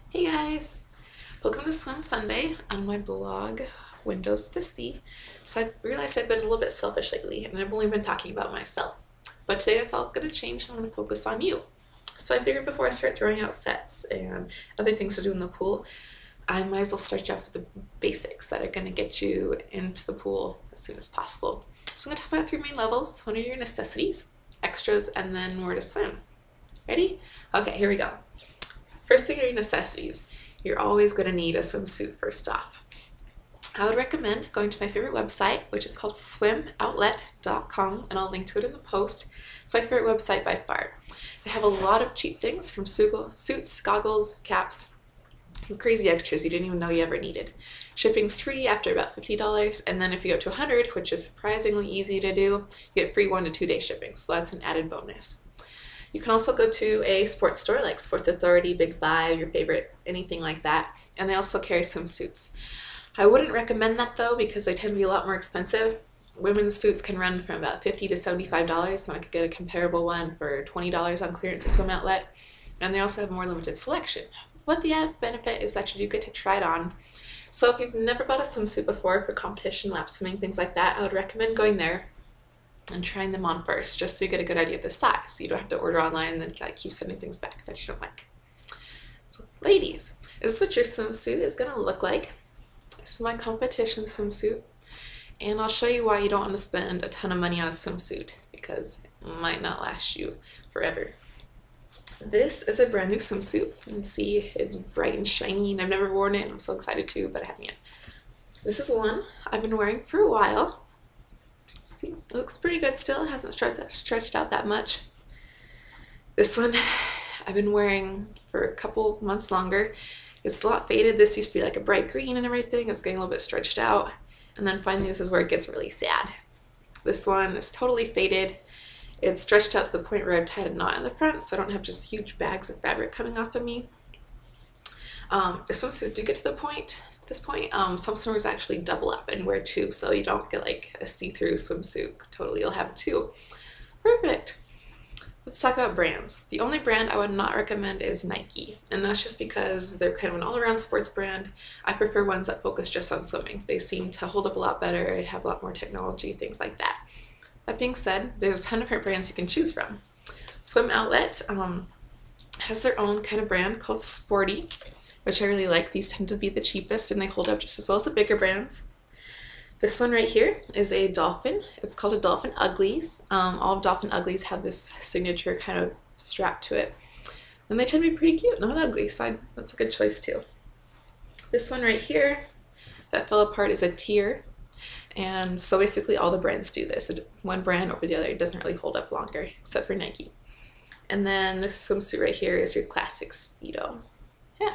Hey guys! Welcome to Swim Sunday on my blog, Windows to the Sea. So I realized I've been a little bit selfish lately and I've only been talking about myself. But today that's all going to change. I'm going to focus on you. So I figured before I start throwing out sets and other things to do in the pool, I might as well start you off with the basics that are going to get you into the pool as soon as possible. So I'm going to talk about three main levels. What are your necessities, extras, and then where to swim. Ready? Okay, here we go. First thing are your necessities. You're always going to need a swimsuit first off. I would recommend going to my favorite website, which is called swimoutlet.com, and I'll link to it in the post. It's my favorite website by far. They have a lot of cheap things from suits, goggles, caps, and crazy extras you didn't even know you ever needed. Shipping's free after about $50, and then if you go up to $100, which is surprisingly easy to do, you get free 1 to 2 day shipping, so that's an added bonus. You can also go to a sports store like Sports Authority, Big Five, your favorite, anything like that, and they also carry swimsuits. I wouldn't recommend that though because they tend to be a lot more expensive. Women's suits can run from about $50 to $75 when I could get a comparable one for $20 on clearance at Swim Outlet, and they also have more limited selection. But the added benefit is that you do get to try it on. So if you've never bought a swimsuit before for competition, lap swimming, things like that, I would recommend going there and trying them on first, just so you get a good idea of the size. So you don't have to order online and then keep sending things back that you don't like. So ladies, this is what your swimsuit is going to look like. This is my competition swimsuit, and I'll show you why you don't want to spend a ton of money on a swimsuit, because it might not last you forever. This is a brand new swimsuit. You can see it's bright and shiny, and I've never worn it, and I'm so excited to, but I haven't yet. This is one I've been wearing for a while. See, it looks pretty good still. It hasn't stretched out that much. This one I've been wearing for a couple of months longer. It's a lot faded. This used to be like a bright green and everything. It's getting a little bit stretched out. And then finally this is where it gets really sad. This one is totally faded. It's stretched out to the point where I've tied a knot in the front so I don't have just huge bags of fabric coming off of me. If swimsuits do get to this point, some swimmers actually double up and wear two, so you don't get like a see-through swimsuit. Totally, you'll have two. Perfect. Let's talk about brands. The only brand I would not recommend is Nike, and that's just because they're kind of an all-around sports brand. I prefer ones that focus just on swimming. They seem to hold up a lot better, have a lot more technology, things like that. That being said, there's a ton of different brands you can choose from. Swim Outlet has their own kind of brand called Sporty, which I really like. These tend to be the cheapest and they hold up just as well as the bigger brands. This one right here is a Dolphin. It's called a Dolphin Uglies. All of Dolphin Uglies have this signature kind of strap to it. And they tend to be pretty cute, not ugly, so that's a good choice too. This one right here that fell apart is a Tier. And so basically all the brands do this. One brand over the other. It doesn't really hold up longer, except for Nike. And then this swimsuit right here is your classic Speedo. Yeah.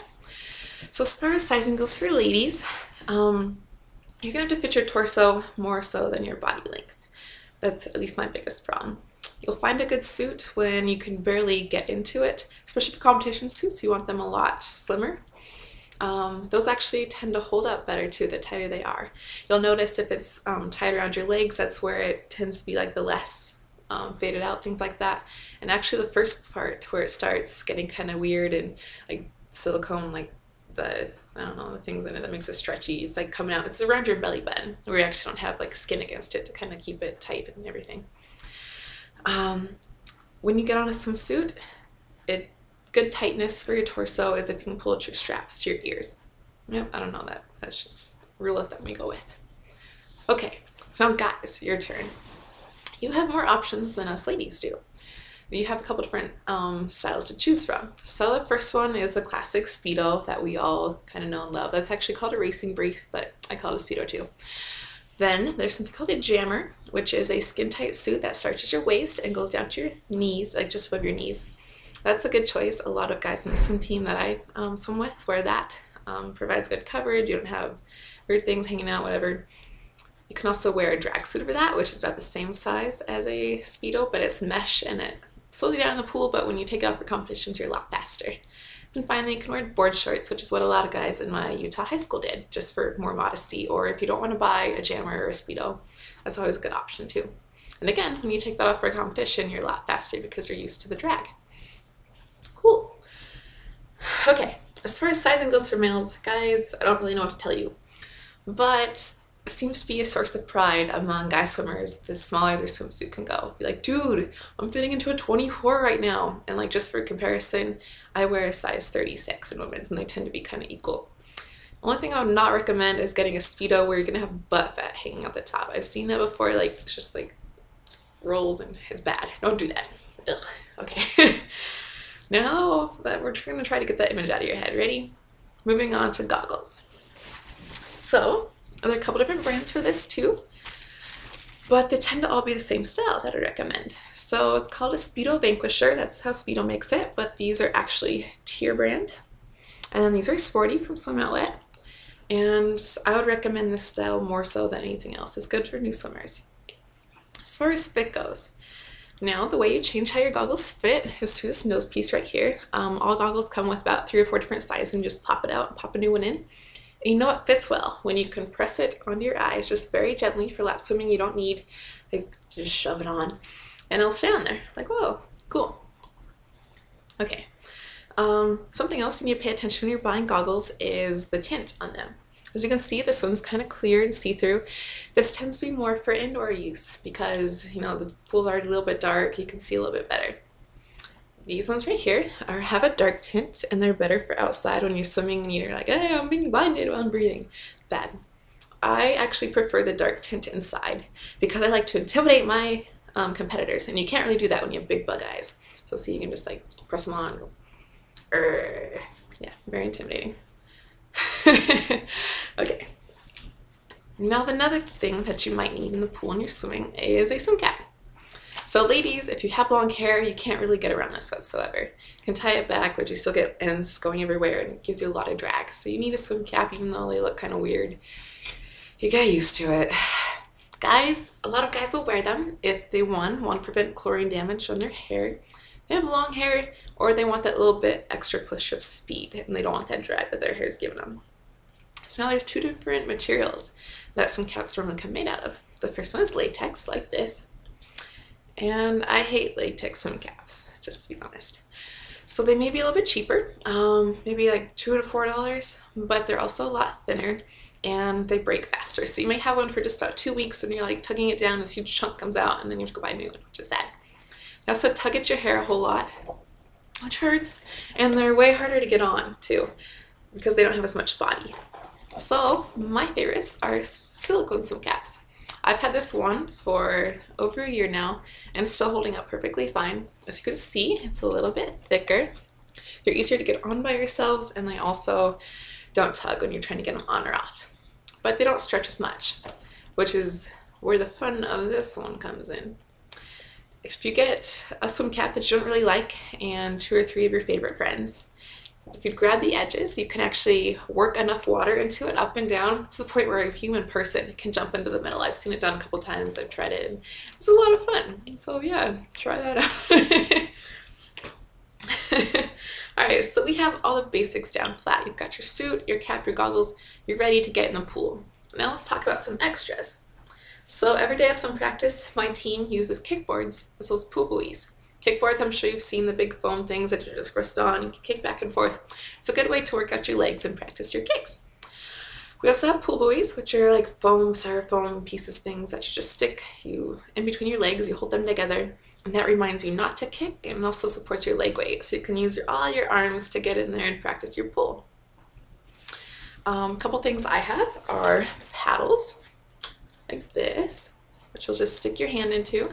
So as far as sizing goes for ladies, you're going to have to fit your torso more so than your body length. That's at least my biggest problem. You'll find a good suit when you can barely get into it, especially for competition suits. You want them a lot slimmer. Those actually tend to hold up better too, the tighter they are. You'll notice if it's tied around your legs, that's where it tends to be like the less faded out, things like that. And actually the first part where it starts getting kind of weird and like silicone, like the things in it that makes it stretchy, it's like coming out, it's around your belly button where you actually don't have like skin against it to kind of keep it tight and everything. When you get on a swimsuit, good tightness for your torso is if you can pull out your straps to your ears. Yep, I don't know that. That's just rule of thumb we go with. Okay, so now guys, your turn. You have more options than us ladies do. You have a couple different styles to choose from. So the first one is the classic Speedo that we all kind of know and love. That's actually called a racing brief, but I call it a Speedo too. Then there's something called a jammer, which is a skin-tight suit that starts at your waist and goes down to your knees, like just above your knees. That's a good choice. A lot of guys in the swim team that I swim with wear that. Provides good coverage. You don't have weird things hanging out, whatever. You can also wear a drag suit over that, which is about the same size as a Speedo, but it's mesh and it slows you down in the pool, but when you take it out for competitions, you're a lot faster. And finally, you can wear board shorts, which is what a lot of guys in my Utah high school did, just for more modesty, or if you don't want to buy a jammer or a Speedo, that's always a good option too. And again, when you take that off for a competition, you're a lot faster because you're used to the drag. Cool. Okay, As far as sizing goes for males, guys, I don't really know what to tell you, but it seems to be a source of pride among guy swimmers the smaller their swimsuit can go. Be like, dude, I'm fitting into a 24 right now. And like, just for comparison, I wear a size 36 in women's, and they tend to be kind of equal. The only thing I would not recommend is getting a Speedo where you're gonna have butt fat hanging out the top. I've seen that before, like, it's just like rolls and it's bad. Don't do that. Ugh. Okay. Now that we're gonna try to get that image out of your head. Ready? Moving on to goggles. So, there are a couple different brands for this too, but they tend to all be the same style that I recommend. So it's called a Speedo Vanquisher. That's how Speedo makes it, but these are actually Tier brand. And then these are Sporty from Swim Outlet. And I would recommend this style more so than anything else. It's good for new swimmers. As far as fit goes, now the way you change how your goggles fit is through this nose piece right here. All goggles come with about 3 or 4 different sizes, and you just pop it out and pop a new one in. And you know it fits well when you can press it onto your eyes just very gently. For lap swimming, you don't need like to just shove it on, and it'll stay on there. Like, whoa, cool. Okay. Something else you need to pay attention when you're buying goggles is the tint on them. As you can see, this one's kind of clear and see-through. This tends to be more for indoor use because, you know, the pool's already a little bit dark. You can see a little bit better. These ones right here have a dark tint, and they're better for outside when you're swimming and you're like, hey, I'm being blinded while I'm breathing. It's bad. I actually prefer the dark tint inside because I like to intimidate my competitors, and you can't really do that when you have big bug eyes. So see, you can just like press them on. Yeah, very intimidating. Okay. Now, another thing that you might need in the pool when you're swimming is a swim cap. So ladies, if you have long hair, you can't really get around this whatsoever. You can tie it back, but you still get ends going everywhere, and it gives you a lot of drag. So you need a swim cap, even though they look kind of weird. You get used to it. Guys, a lot of guys will wear them if they, want to prevent chlorine damage on their hair. They have long hair, or they want that little bit extra push of speed, and they don't want that drag that their hair is giving them. So now there's 2 different materials that swim caps normally come made out of. The first one is latex, like this. And I hate latex swim caps, just to be honest. So they may be a little bit cheaper, maybe like $2 to $4, but they're also a lot thinner, and they break faster. So you may have one for just about 2 weeks, and you're like tugging it down, this huge chunk comes out, and then you have to go buy a new one, which is sad. They also tug at your hair a whole lot, which hurts, and they're way harder to get on too, because they don't have as much body. So my favorites are silicone swim caps. I've had this one for over a year now, and it's still holding up perfectly fine. As you can see, it's a little bit thicker. They're easier to get on by yourselves, and they also don't tug when you're trying to get them on or off. But they don't stretch as much, which is where the fun of this one comes in. If you get a swim cap that you don't really like and 2 or 3 of your favorite friends, if you grab the edges, you can actually work enough water into it up and down to the point where a human person can jump into the middle. I've seen it done a couple times. I've tried it, and it's a lot of fun. So yeah, try that out. Alright, so we have all the basics down flat. You've got your suit, your cap, your goggles. You're ready to get in the pool. Now let's talk about some extras. So every day at swim practice, my team uses kickboards as well as pool buoys. Kickboards, I'm sure you've seen the big foam things that you just rest on. You can kick back and forth. It's a good way to work out your legs and practice your kicks. We also have pool buoys, which are like foam, styrofoam pieces, things that you just stick in between your legs. You hold them together, and that reminds you not to kick, and also supports your leg weight, so you can use all your arms to get in there and practice your pool. A couple things I have are paddles, like this, which you'll just stick your hand into,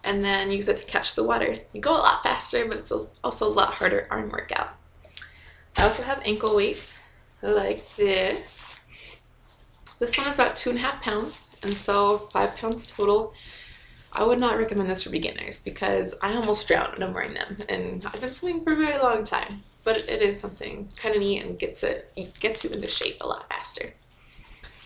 and then use it to catch the water. You go a lot faster, but it's also a lot harder arm workout. I also have ankle weights like this. This one is about 2.5 pounds, and so 5 pounds total. I would not recommend this for beginners because I almost drowned when I'm wearing them, and I've been swimming for a very long time, but it is something kind of neat and gets you into shape a lot faster.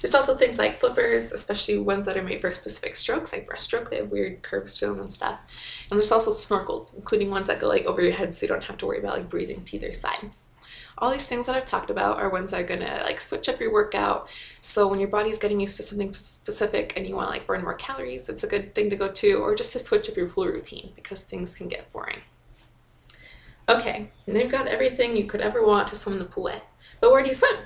There's also things like flippers, especially ones that are made for specific strokes, like breaststroke. They have weird curves to them and stuff. And there's also snorkels, including ones that go like over your head so you don't have to worry about like breathing to either side. All these things that I've talked about are ones that are gonna like switch up your workout. So when your body's getting used to something specific and you want to like burn more calories, it's a good thing to go to, or just to switch up your pool routine because things can get boring. Okay, now you've got everything you could ever want to swim in the pool with, but where do you swim?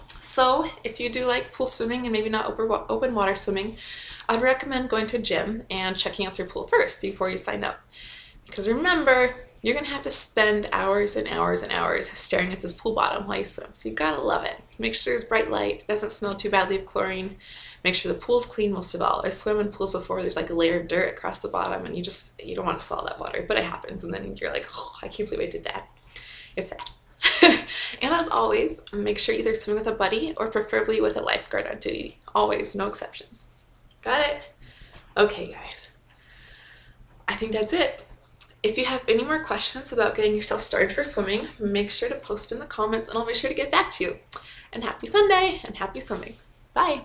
So if you do like pool swimming and maybe not open water swimming, I'd recommend going to a gym and checking out their pool first before you sign up. Because remember, you're going to have to spend hours and hours and hours staring at this pool bottom while you swim, so you gotta love it. Make sure there's bright light, doesn't smell too badly of chlorine. Make sure the pool's clean most of all. I swim in pools before there's like a layer of dirt across the bottom and you don't want to swallow that water, but it happens and then you're like, oh, I can't believe I did that. It's sad. And as always, make sure either swim with a buddy or preferably with a lifeguard on duty. Always, no exceptions. Got it? Okay, guys. I think that's it. If you have any more questions about getting yourself started for swimming, make sure to post in the comments and I'll be sure to get back to you. And happy Sunday and happy swimming. Bye.